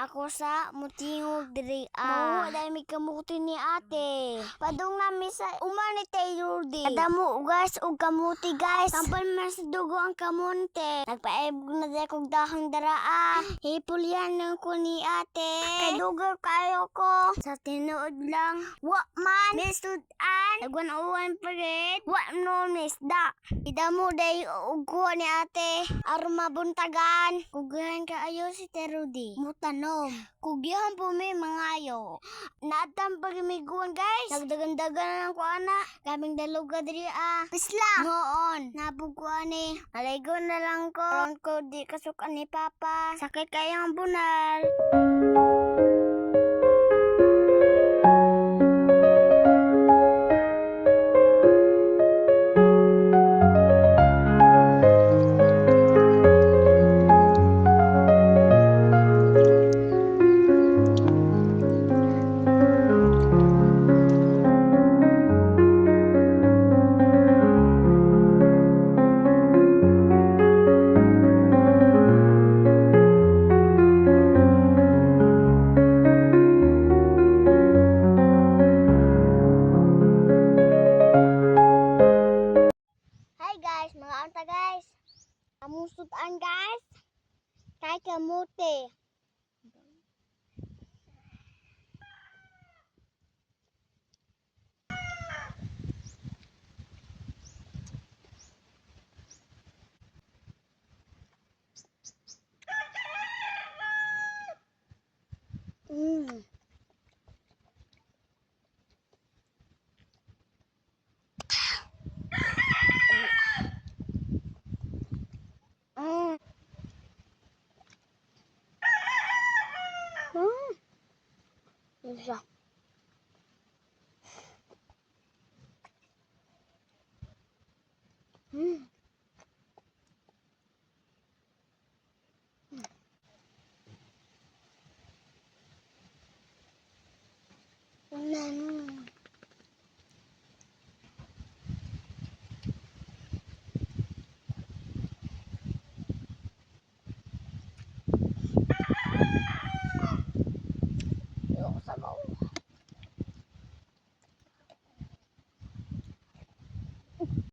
ako sa mutingog diri Mao dai mi kamuti ni ate. Padung nami sa umani Taylor di. Adamo ugas og kamuti guys. Tampal man sa dugo ang kamunte. Nagpaebog na dai kog dahon daraa. Hipulyan lang ko ni ate. Kay dugo kayo ko. Sa tinuod lang. Wa man. Misudan. Nagwan-uwan pa rin. Wa no misda. Idamo dai og kuha ni ate. Aron mabuntagan. Kugahan kaayo si Terudi. Mutanom. Kugihan po may mangayo. Natam pagimiguan guys. Nagdagan-dagan ang kuana. Kaming daluga diri Pisla. Noon. Nabuguan ni. Naligo na lang ko. Ron ko di kasukan ni Papa. Sakit kayang bunal. Mga anta guys. Amusutan guys. Kay kamuti. Isa.